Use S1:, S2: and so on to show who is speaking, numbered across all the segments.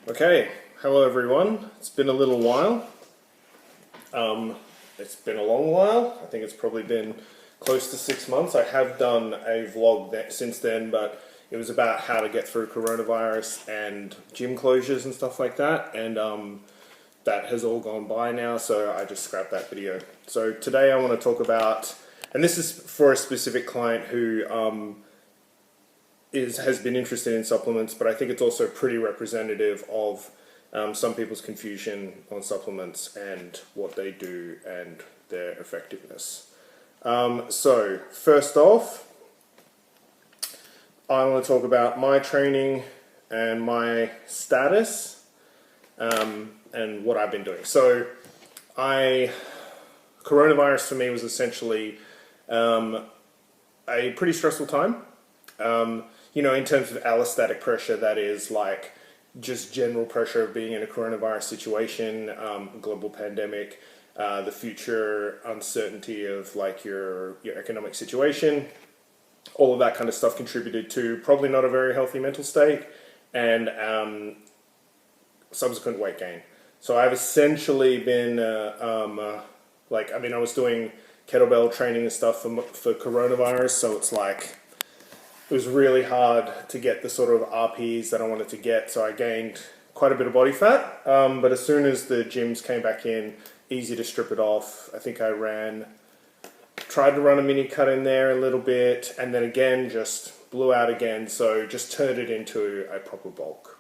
S1: Okay, hello everyone. It's been a little while. It's been a long while. I think it's probably been close to 6 months. I have done a vlog since then, but it was about how to get through coronavirus and gym closures and stuff like that. And that has all gone by now, so I just scrapped that video. So today I want to talk about, and this is for a specific client who has been interested in supplements, but I think it's also pretty representative of some people's confusion on supplements and what they do and their effectiveness. So first off, I want to talk about my training and my status and what I've been doing. So coronavirus for me was essentially a pretty stressful time. In terms of allostatic pressure, that is like just general pressure of being in a coronavirus situation, global pandemic, the future uncertainty of like your economic situation, all of that kind of stuff contributed to probably not a very healthy mental state and subsequent weight gain. So I've essentially been I was doing kettlebell training and stuff for coronavirus, so it's like it was really hard to get the sort of RPs that I wanted to get, so I gained quite a bit of body fat. But as soon as the gyms came back in, easy to strip it off. I think I tried to run a mini cut in there a little bit, and then again just blew out again, so just turned it into a proper bulk.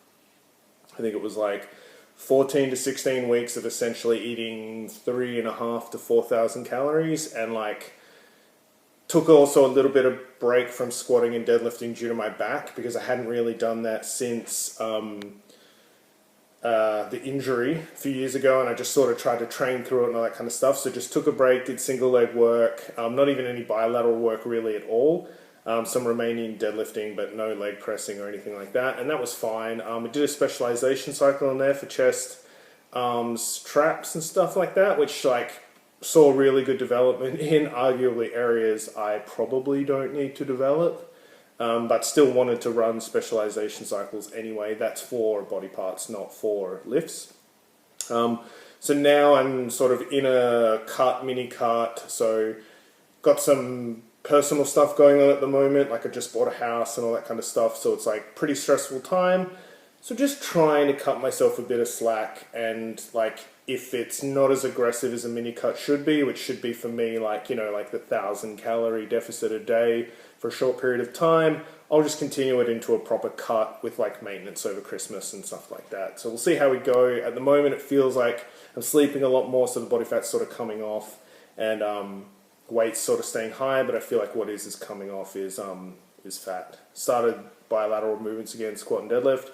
S1: I think it was like 14 to 16 weeks of essentially eating 3,500 to 4,000 calories, and like took also a little bit of break from squatting and deadlifting due to my back, because I hadn't really done that since the injury a few years ago, and I just sort of tried to train through it and all that kind of stuff. So just took a break, did single leg work, not even any bilateral work really at all. Some Romanian deadlifting, but no leg pressing or anything like that, and that was fine. I did a specialization cycle in there for chest, arms, traps and stuff like that, which like saw really good development in arguably areas I probably don't need to develop, but still wanted to run specialization cycles anyway. That's for body parts, not for lifts. So now I'm sort of in a mini cut, so got some personal stuff going on at the moment, like I just bought a house and all that kind of stuff, so it's like pretty stressful time. So just trying to cut myself a bit of slack, and like if it's not as aggressive as a mini cut should be, which should be for me like the 1,000 calorie deficit a day for a short period of time, I'll just continue it into a proper cut with like maintenance over Christmas and stuff like that. So we'll see how we go. At the moment it feels like I'm sleeping a lot more, so the body fat's sort of coming off, and weight's sort of staying high, but I feel like what is coming off is fat. Started bilateral movements again, squat and deadlift,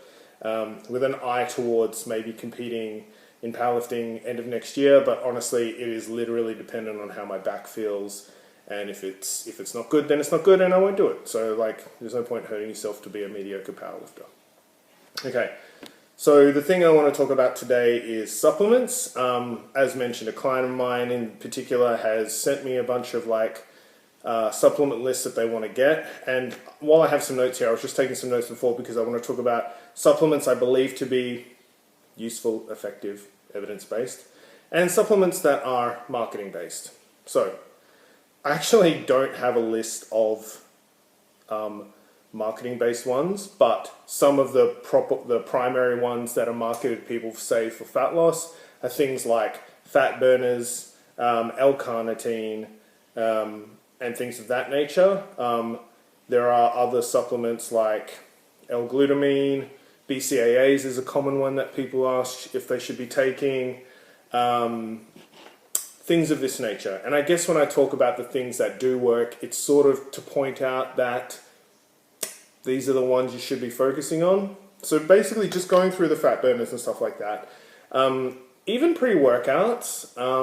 S1: with an eye towards maybe competing in powerlifting end of next year, but honestly it is literally dependent on how my back feels, and if it's not good, then it's not good and I won't do it. So like there's no point hurting yourself to be a mediocre powerlifter. Okay, so the thing I want to talk about today is supplements. As mentioned, a client of mine in particular has sent me a bunch of like supplement lists that they want to get, and while I have some notes here, I was just taking some notes before because I want to talk about supplements I believe to be useful, effective, evidence-based, and supplements that are marketing-based. So I actually don't have a list of marketing-based ones, but some of the primary ones that are marketed to people, say for fat loss, are things like fat burners, L-carnitine, and things of that nature. There are other supplements like L-glutamine. BCAAs is a common one that people ask if they should be taking, things of this nature. And I guess when I talk about the things that do work, it's sort of to point out that these are the ones you should be focusing on. So basically just going through the fat burners and stuff like that. Even pre-workouts, are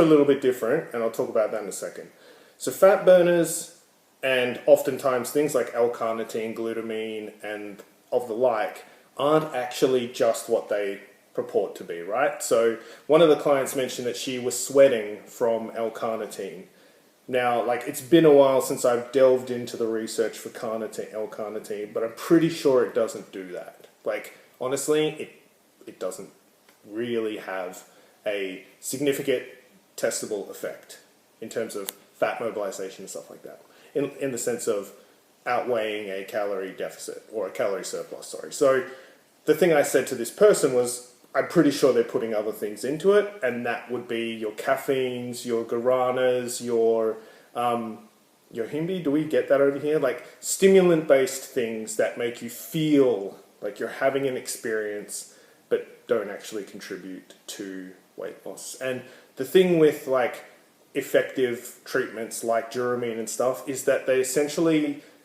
S1: a little bit different, and I'll talk about that in a second. So fat burners, and oftentimes things like L-carnitine, glutamine, and of the like, aren't actually just what they purport to be, right? So one of the clients mentioned that she was sweating from L-carnitine. Now, like, it's been a while since I've delved into the research for carnitine, L-carnitine, but I'm pretty sure it doesn't do that. Like, honestly, it doesn't really have a significant testable effect in terms of fat mobilization and stuff like that, in the sense of outweighing a calorie deficit or a calorie surplus, sorry. So the thing I said to this person was, I'm pretty sure they're putting other things into it, and that would be your caffeines, your guaranas, your himbi. Do we get that over here? Like stimulant-based things that make you feel like you're having an experience, but don't actually contribute to weight loss. And the thing with like effective treatments like Duramine and stuff is that they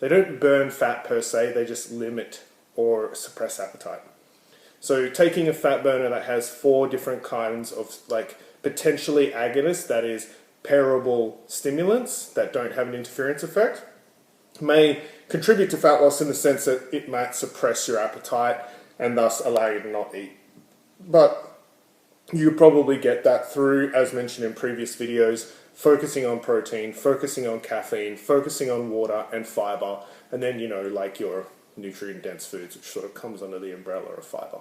S1: don't burn fat per se, they just limit or suppress appetite. So taking a fat burner that has 4 different kinds of like potentially agonists, that is pairable stimulants that don't have an interference effect, may contribute to fat loss in the sense that it might suppress your appetite and thus allow you to not eat. But you probably get that through, as mentioned in previous videos, focusing on protein, focusing on caffeine, focusing on water and fiber, and then, like your nutrient-dense foods, which sort of comes under the umbrella of fiber.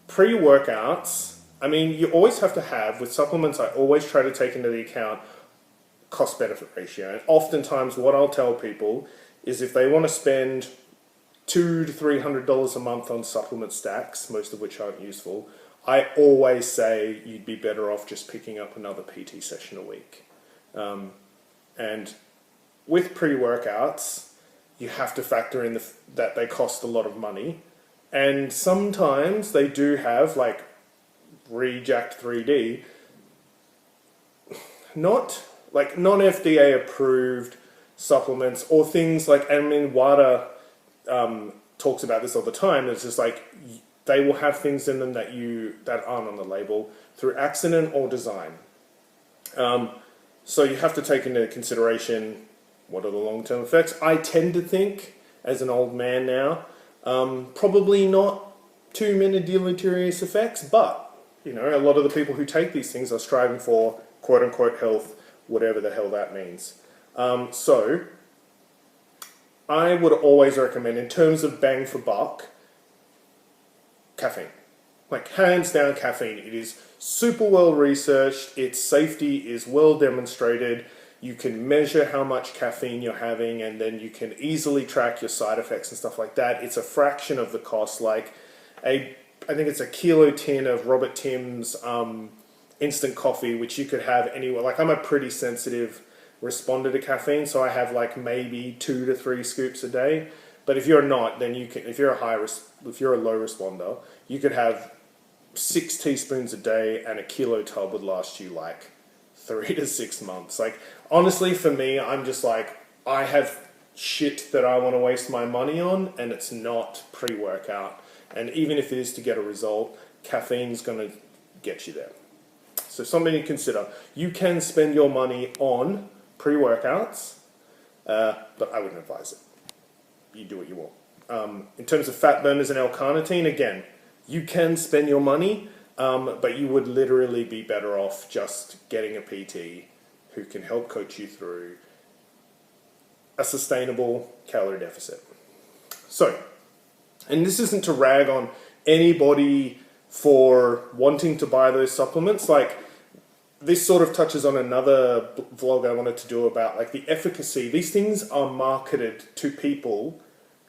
S1: Pre-workouts, I mean, you always have to have, with supplements, I always try to take into the account cost-benefit ratio. And oftentimes what I'll tell people is if they want to spend $200 to $300 a month on supplement stacks, most of which aren't useful, I always say you'd be better off just picking up another PT session a week. And with pre-workouts, you have to factor in that they cost a lot of money. And sometimes they do have, like Rejacked 3D, not non-FDA approved supplements or things like, I mean, WADA talks about this all the time. It's just like they will have things in them that aren't on the label through accident or design. So you have to take into consideration what are the long-term effects. I tend to think, as an old man now, probably not too many deleterious effects, but a lot of the people who take these things are striving for quote-unquote health, whatever the hell that means. So I would always recommend, in terms of bang for buck, caffeine. Like, hands down caffeine. It is super well researched, its safety is well demonstrated, you can measure how much caffeine you're having, and then you can easily track your side effects and stuff like that. It's a fraction of the cost. Like, I think it's a kilo tin of Robert Tim's instant coffee, which you could have anywhere. Like, I'm a pretty sensitive responder to caffeine, so I have like maybe 2 to 3 scoops a day. But if you're not, then you can. If you're a low responder, you could have 6 teaspoons a day, and a kilo tub would last you like 3 to 6 months. Like, honestly, for me, I'm just like, I have shit that I want to waste my money on, and it's not pre-workout. And even if it is to get a result, caffeine's going to get you there. So something to consider. You can spend your money on pre-workouts, but I wouldn't advise it. You do what you want. In terms of fat burners and L-carnitine, again, you can spend your money, but you would literally be better off just getting a PT who can help coach you through a sustainable calorie deficit. So, and this isn't to rag on anybody for wanting to buy those supplements. Like, this sort of touches on another vlog I wanted to do about like the efficacy. These things are marketed to people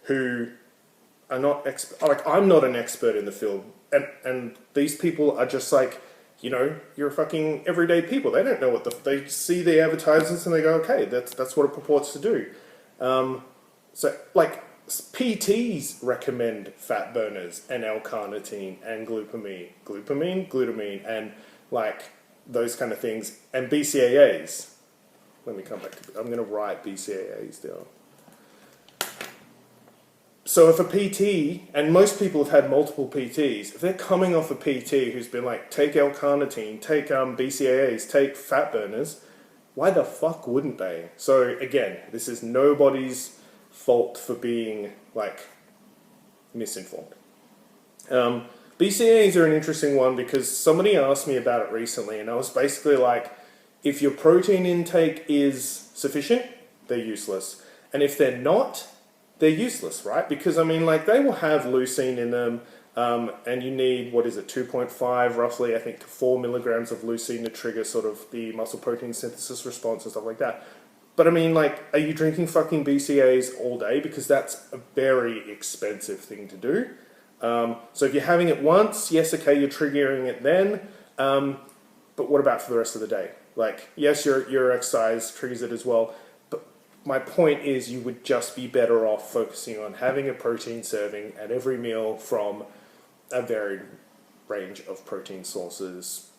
S1: who are not like, I'm not an expert in the field, and these people are just like, you're fucking everyday people. They don't know they see the advertisements and they go, okay, that's what it purports to do. So like, PTs recommend fat burners and L-carnitine and glutamine, and like those kind of things, and BCAAs. Let me come back to. I'm going to write BCAAs down. So if a PT, and most people have had multiple PTs, if they're coming off a PT who's been like, take L-carnitine, take BCAAs, take fat burners, why the fuck wouldn't they? So again, this is nobody's fault for being like misinformed. BCAAs are an interesting one because somebody asked me about it recently, and I was basically like, If your protein intake is sufficient, they're useless. And if they're not, they're useless, right? Because, I mean, like, they will have leucine in them, and you need, 2.5 roughly, I think, to 4 milligrams of leucine to trigger sort of the muscle protein synthesis response and stuff like that. But, I mean, like, are you drinking fucking BCAAs all day? Because that's a very expensive thing to do. So if you're having it once, yes, okay, you're triggering it then, but what about for the rest of the day? Like, yes, your exercise triggers it as well, but my point is you would just be better off focusing on having a protein serving at every meal from a varied range of protein sources,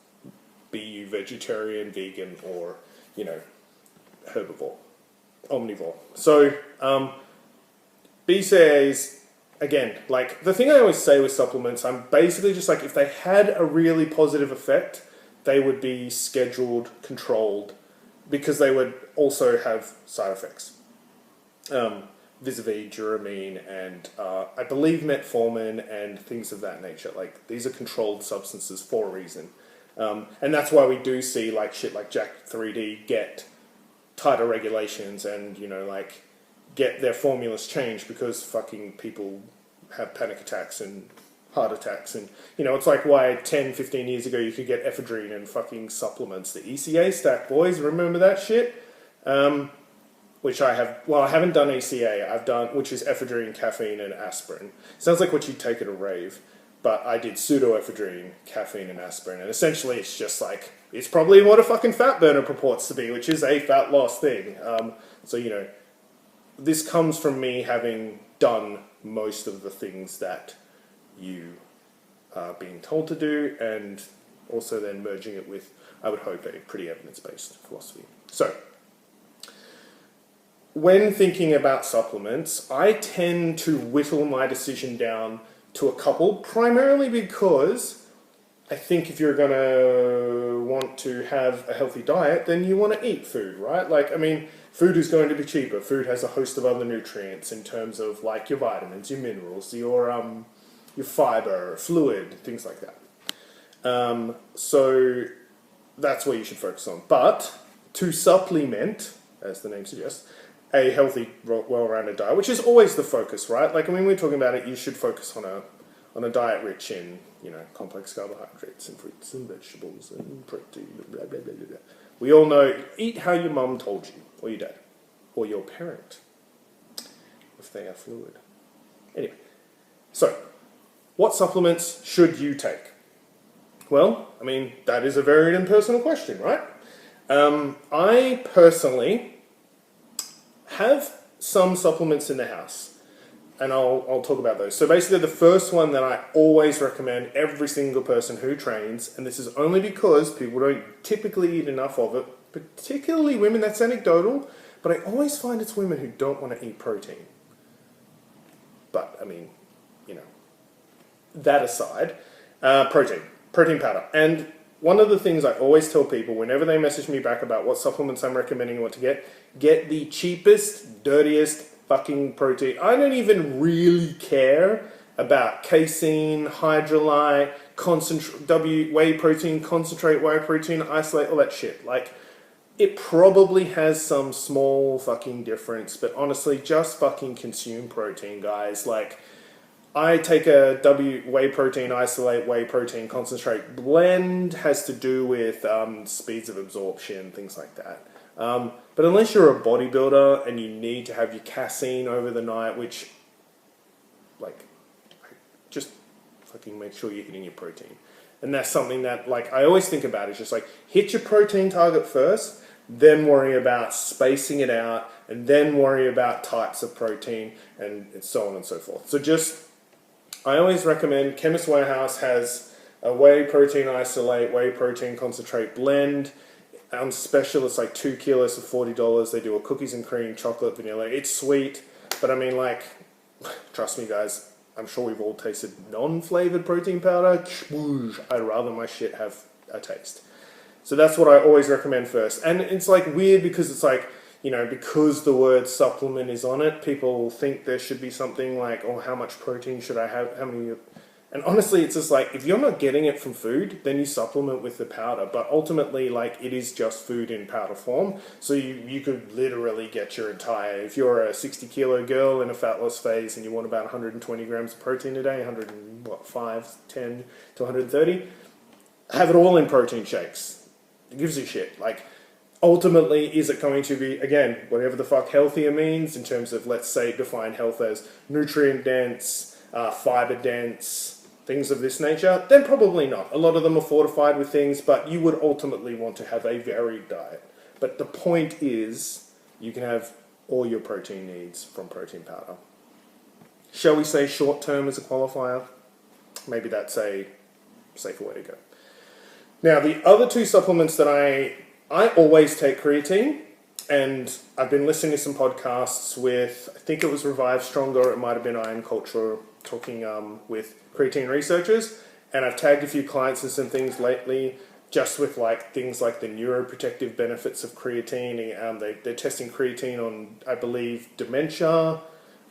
S1: be you vegetarian, vegan, or, herbivore, omnivore. So, BCAAs, again, like, the thing I always say with supplements, I'm basically just like, if they had a really positive effect, they would be scheduled, controlled, because they would also have side effects. Vis-a-vis Duramine and I believe metformin and things of that nature. Like, these are controlled substances for a reason. And that's why we do see like shit like Jack3D get tighter regulations and, get their formulas changed because fucking people have panic attacks and heart attacks. And, it's like why 10, 15 years ago you could get ephedrine and fucking supplements. The ECA stack, boys, remember that shit? Which I haven't done ECA, I've done, which is ephedrine, caffeine, and aspirin. Sounds like what you'd take at a rave, but I did pseudoephedrine, caffeine, and aspirin, and essentially it's just like, it's probably what a fucking fat burner purports to be, which is a fat loss thing. So, this comes from me having done most of the things that you are being told to do, and also then merging it with, I would hope, a pretty evidence-based philosophy. So, when thinking about supplements, I tend to whittle my decision down to a couple, primarily because I think if you're going to want to have a healthy diet, then you want to eat food, right? Like, I mean, food is going to be cheaper. Food has a host of other nutrients in terms of, like, your vitamins, your minerals, your fiber, fluid, things like that. So that's what you should focus on. But to supplement, as the name suggests, a healthy, well-rounded diet, which is always the focus, right? Like, I mean, we're talking about it, you should focus on a diet rich in, complex carbohydrates and fruits and vegetables and protein, blah, blah, blah, blah, blah. We all know, eat how your mum told you, or your dad, or your parent, if they are fluid. Anyway, so, what supplements should you take? Well, I mean, that is a varied and personal question, right? I personally have some supplements in the house, and I'll talk about those. So basically the first one that I always recommend every single person who trains, and this is only because people don't typically eat enough of it, particularly women, that's anecdotal, but I always find it's women who don't want to eat protein. But, I mean, that aside, protein powder. And one of the things I always tell people whenever they message me back about what supplements I'm recommending and what to get the cheapest, dirtiest fucking protein. I don't even really care about casein, hydrolyte, whey protein, concentrate, whey protein, isolate, all that shit. Like, it probably has some small fucking difference, but honestly, just fucking consume protein, guys. Like, I take a whey protein isolate, whey protein concentrate blend, has to do with speeds of absorption, things like that. But unless you're a bodybuilder and you need to have your casein over the night, which, like, just fucking make sure you're hitting your protein. And that's something that, like, I always think about. It's just like, hit your protein target first, then worry about spacing it out, and then worry about types of protein, and so on and so forth. So I always recommend, Chemist Warehouse has a whey protein isolate, whey protein concentrate blend. On special, it's like 2 kilos for $40. They do a cookies and cream, chocolate, vanilla. It's sweet, but I mean, like, trust me, guys, I'm sure we've all tasted non-flavored protein powder. I'd rather my shit have a taste. So that's what I always recommend first. And it's like weird because it's like, because the word supplement is on it, people think there should be something like, oh, how much protein should I have? How many And honestly, it's just like, if you're not getting it from food, then you supplement with the powder. But ultimately, like, it is just food in powder form. So you could literally get your entire, if you're a 60 kilo girl in a fat loss phase and you want about 120 grams of protein a day, 10 to 130, have it all in protein shakes. It gives you shit. Like, ultimately, is it going to be, again, whatever the fuck healthier means in terms of, let's say, define health as nutrient dense, fiber dense, things of this nature? Then probably not. A lot of them are fortified with things, but you would ultimately want to have a varied diet. But the point is, you can have all your protein needs from protein powder. Shall we say short term as a qualifier? Maybe that's a safer way to go. Now, the other two supplements that I always take creatine, and I've been listening to some podcasts with, I think it was Revive Stronger, it might have been Iron Culture, talking with creatine researchers, and I've tagged a few clients in some things lately, just with like things like the neuroprotective benefits of creatine. They're testing creatine on, I believe, dementia,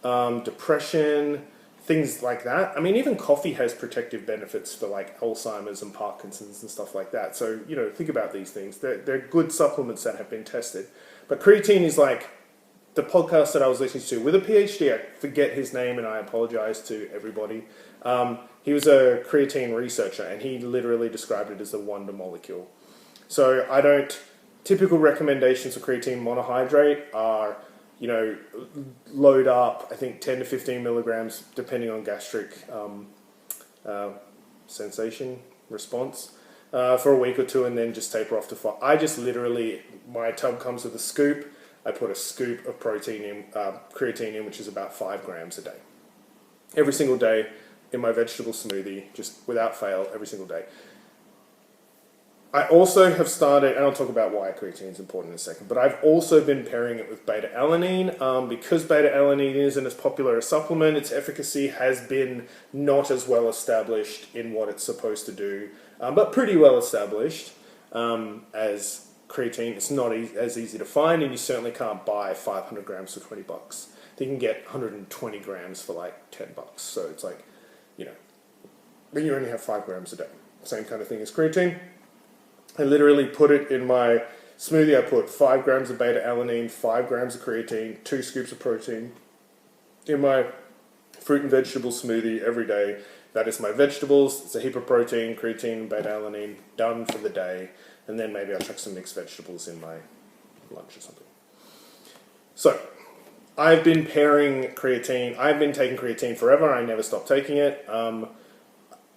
S1: depression, things like that. I mean, even coffee has protective benefits for like Alzheimer's and Parkinson's and stuff like that. So, you know, think about these things. They're good supplements that have been tested. But creatine is like the podcast that I was listening to with a PhD. I forget his name and I apologize to everybody. He was a creatine researcher and he literally described it as a wonder molecule. So typical recommendations for creatine monohydrate are, you know, load up, I think 10 to 15 milligrams, depending on gastric sensation response, for a week or two, and then just taper off to 5. I just literally, my tub comes with a scoop. I put a scoop of creatine in, which is about 5 grams a day. Every single day in my vegetable smoothie, just without fail, every single day. I also have started, and I'll talk about why creatine is important in a second, but I've also been pairing it with beta-alanine. Because beta-alanine isn't as popular a supplement, its efficacy has been not as well established in what it's supposed to do, but pretty well established as creatine. It's not as easy to find, and you certainly can't buy 500 grams for $20. You can get 120 grams for like $10. So it's like, you know, but you only have 5 grams a day. Same kind of thing as creatine. I literally put it in my smoothie. I put 5 grams of beta-alanine, 5 grams of creatine, 2 scoops of protein in my fruit and vegetable smoothie every day. That is my vegetables. It's a heap of protein, creatine, beta-alanine, done for the day. And then maybe I'll chuck some mixed vegetables in my lunch or something. So, I've been pairing creatine. I've been taking creatine forever. I never stopped taking it.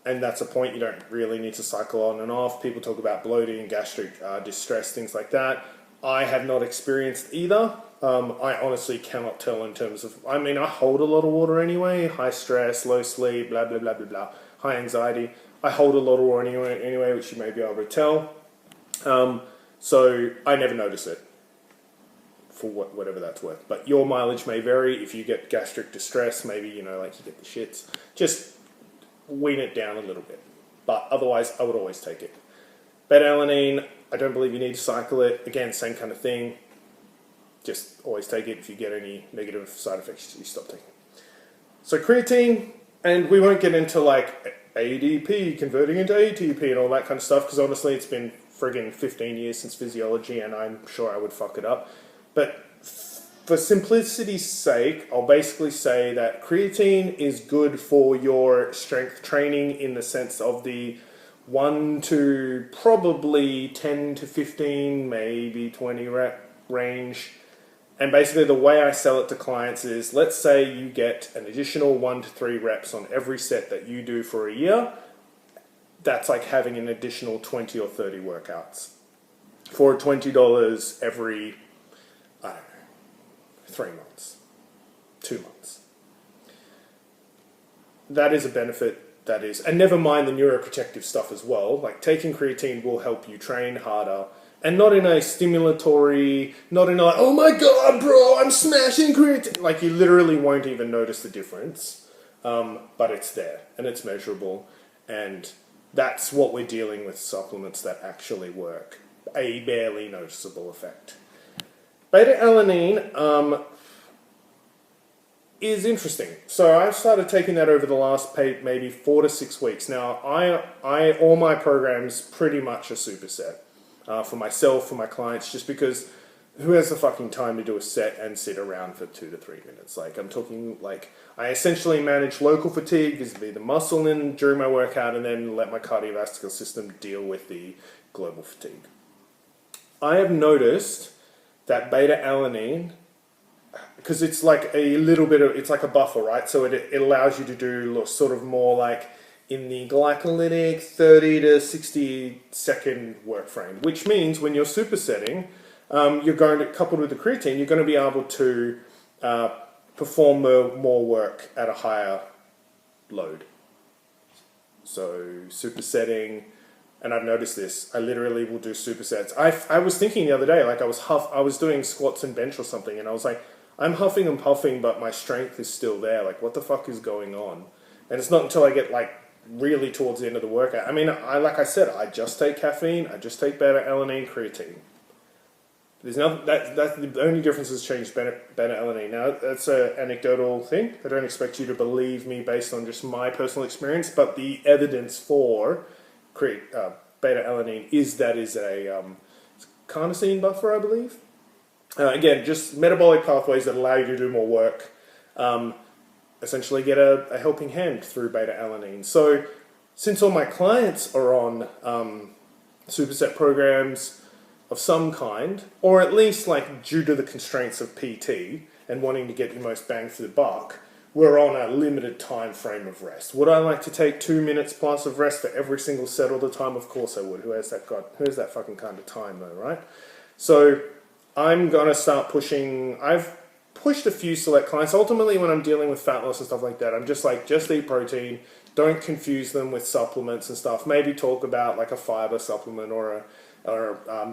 S1: And that's a point. You don't really need to cycle on and off. People talk about bloating, gastric distress, things like that. I have not experienced either. I honestly cannot tell in terms of, I mean, I hold a lot of water anyway. High stress, low sleep, blah, blah, blah, blah, blah. High anxiety. I hold a lot of water anyway, which you may be able to tell. So I never notice it for whatever that's worth. But your mileage may vary. If you get gastric distress, maybe, you know, like you get the shits. Just wean it down a little bit. But otherwise, I would always take it. Beta-alanine, I don't believe you need to cycle it. Again, same kind of thing. Just always take it. If you get any negative side effects, you stop taking it. So creatine, and we won't get into like ADP, converting into ATP and all that kind of stuff, because honestly, it's been friggin' 15 years since physiology, and I'm sure I would fuck it up. But for simplicity's sake, I'll basically say that creatine is good for your strength training in the sense of the 1 to probably 10 to 15, maybe 20 rep range. And basically the way I sell it to clients is, let's say you get an additional 1 to 3 reps on every set that you do for a year. That's like having an additional 20 or 30 workouts for $20 every, I don't know, 3 months, 2 months. That is a benefit, that is, and never mind the neuroprotective stuff as well. Like taking creatine will help you train harder, and not in a stimulatory, not in a like, oh my god bro, I'm smashing creatine. Like you literally won't even notice the difference, but it's there, and it's measurable, and that's what we're dealing with, supplements that actually work. A barely noticeable effect. Beta-alanine, is interesting. So I've started taking that over the last maybe 4 to 6 weeks. Now, all my programs pretty much are superset for myself, for my clients, just because who has the fucking time to do a set and sit around for 2 to 3 minutes? Like, I'm talking, like, I essentially manage local fatigue, vis-a-vis the muscle in during my workout, and then let my cardiovascular system deal with the global fatigue. I have noticed that beta-alanine, because it's like a little bit of, it's like a buffer, right? So it allows you to do sort of more like in the glycolytic 30 to 60 second work frame, which means when you're supersetting, you're going to, coupled with the creatine, you're going to be able to perform more work at a higher load. So supersetting, and I've noticed this, I literally will do supersets. I was thinking the other day, like I was doing squats and bench or something, and I was like, I'm huffing and puffing, but my strength is still there. Like, what the fuck is going on? And it's not until I get like really towards the end of the workout. I mean, like I said, I just take caffeine, I just take beta-alanine, creatine. There's no, that's the only difference has changed beta-alanine. Now, that's an anecdotal thing. I don't expect you to believe me based on just my personal experience, but the evidence for beta-alanine is that is a carnosine buffer, I believe. Again, just metabolic pathways that allow you to do more work. Essentially get a helping hand through beta-alanine. So, since all my clients are on superset programs of some kind, or at least like due to the constraints of PT and wanting to get the most bang for the buck, we're on a limited time frame of rest. Would I like to take 2 minutes plus of rest for every single set all the time? Of course I would. Who has that fucking kind of time though, right? So I'm gonna start pushing. I've pushed a few select clients. Ultimately, when I'm dealing with fat loss and stuff like that, I'm just like, just eat protein. Don't confuse them with supplements and stuff. Maybe talk about like a fiber supplement or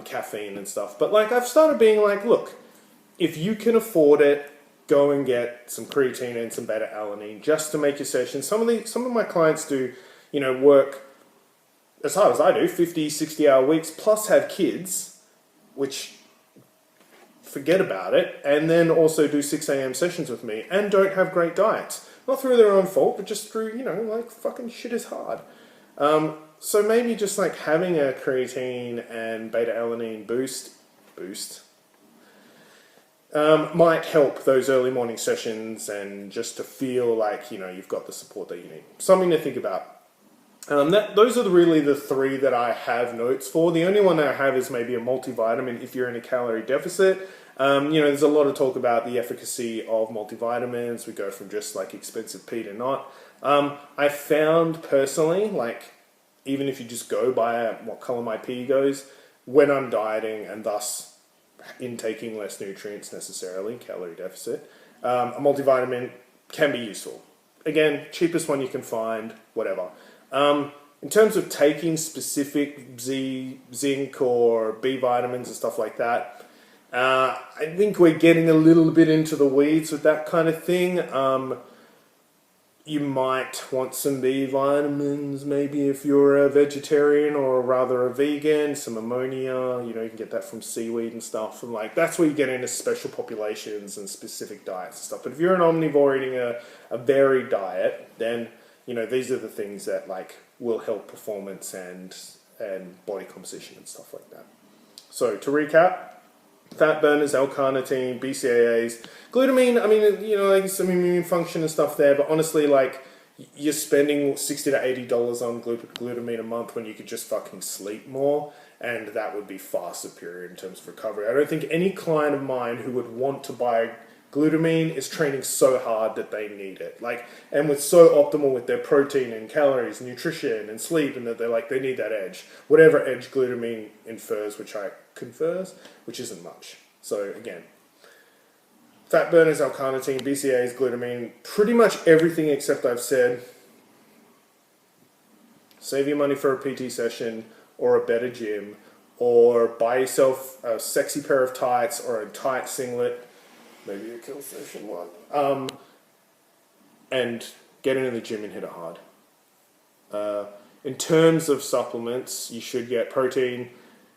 S1: caffeine and stuff. But like, I've started being like, look, if you can afford it, go and get some creatine and some beta-alanine just to make your session. Some of my clients do, work as hard as I do, 50, 60-hour weeks, plus have kids, which forget about it, and then also do 6 a.m. sessions with me and don't have great diets. Not through their own fault, but just through, like fucking shit is hard. So maybe just like having a creatine and beta-alanine boost might help those early morning sessions and just to feel like, you've got the support that you need. Something to think about. Those are really the three that I have notes for. The only one that I have is maybe a multivitamin if you're in a calorie deficit. There's a lot of talk about the efficacy of multivitamins. We go from just like expensive pea to not. I found personally, like, even if you just go by what color my pea goes, when I'm dieting and thus intaking less nutrients necessarily, calorie deficit, a multivitamin can be useful. Again, cheapest one you can find, whatever. In terms of taking specific zinc or B vitamins and stuff like that, I think we're getting a little bit into the weeds with that kind of thing. You might want some B vitamins, maybe if you're a vegetarian or rather a vegan, some ammonia, you can get that from seaweed and stuff. And like, that's where you get into special populations and specific diets and stuff. But if you're an omnivore eating a varied diet, then, these are the things that like will help performance and body composition and stuff like that. So to recap, fat burners, L-carnitine, BCAAs, glutamine, I mean, like some immune function and stuff there, but honestly, like, you're spending $60 to $80 on glutamine a month when you could just fucking sleep more, and that would be far superior in terms of recovery. I don't think any client of mine who would want to buy glutamine is training so hard that they need it. Like, and with so optimal with their protein and calories, nutrition and sleep, and that they need that edge. Whatever edge glutamine infers, which isn't much. So again, fat burners, L-carnitine, BCAAs, glutamine, pretty much everything except I've said, save your money for a PT session or a better gym, or buy yourself a sexy pair of tights or a tight singlet, maybe a kill session one, and get into the gym and hit it hard. In terms of supplements, you should get protein,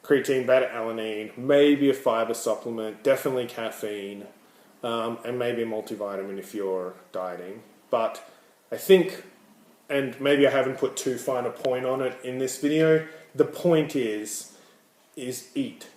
S1: creatine, beta-alanine, maybe a fiber supplement, definitely caffeine, and maybe a multivitamin if you're dieting. But I think, and maybe I haven't put too fine a point on it in this video, the point is eat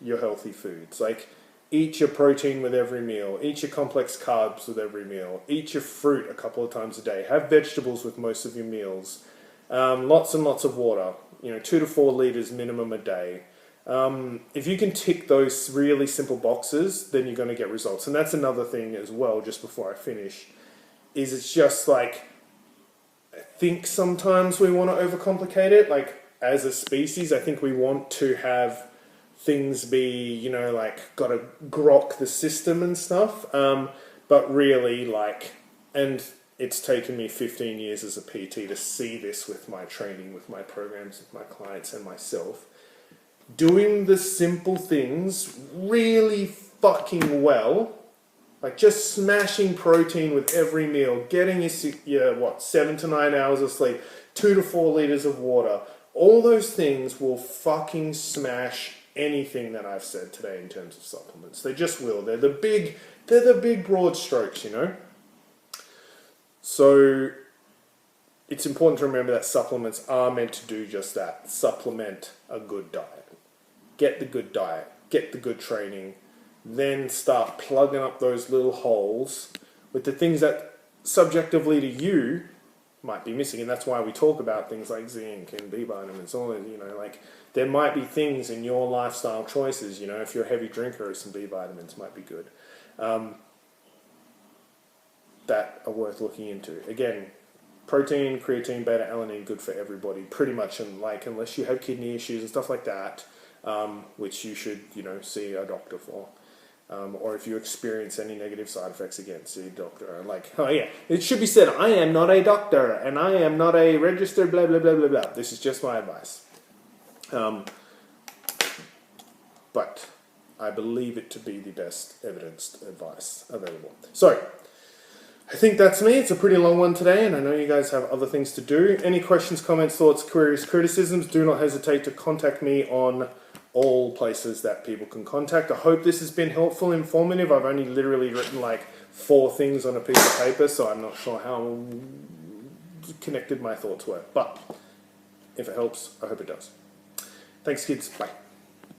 S1: your healthy foods. Like, eat your protein with every meal, eat your complex carbs with every meal, eat your fruit a couple of times a day, have vegetables with most of your meals, lots and lots of water, 2 to 4 liters minimum a day. If you can tick those really simple boxes, then you're going to get results. And that's another thing as well, just before I finish, is it's just like, I think sometimes we want to overcomplicate it. Like, as a species, I think we want to have things be, like, got to grok the system and stuff. But really, like, and it's taken me 15 years as a PT to see this with my training, with my programs, with my clients and myself. Doing the simple things really fucking well, like just smashing protein with every meal, getting your 7 to 9 hours of sleep, 2 to 4 liters of water, all those things will fucking smash anything that I've said today in terms of supplements. They just will. They're the big broad strokes, So it's important to remember that supplements are meant to do just that. Supplement a good diet. Get the good diet. Get the good training. Then start plugging up those little holes with the things that subjectively to you might be missing. And that's why we talk about things like zinc and B vitamins, all that, like there might be things in your lifestyle choices, if you're a heavy drinker, some B vitamins might be good, that are worth looking into. Again, protein, creatine, beta-alanine, good for everybody, pretty much, and like, unless you have kidney issues and stuff like that, which you should, see a doctor for. Or if you experience any negative side effects, again, see a doctor. Like, oh yeah, it should be said, I am not a doctor, and I am not a registered blah, blah, blah, blah, blah. This is just my advice. But I believe it to be the best evidenced advice available. So, I think that's me. It's a pretty long one today, and I know you guys have other things to do. Any questions, comments, thoughts, queries, criticisms, do not hesitate to contact me on all places that people can contact. I hope this has been helpful, informative. I've only literally written like 4 things on a piece of paper, so I'm not sure how connected my thoughts were. But if it helps, I hope it does. Thanks, kids. Bye.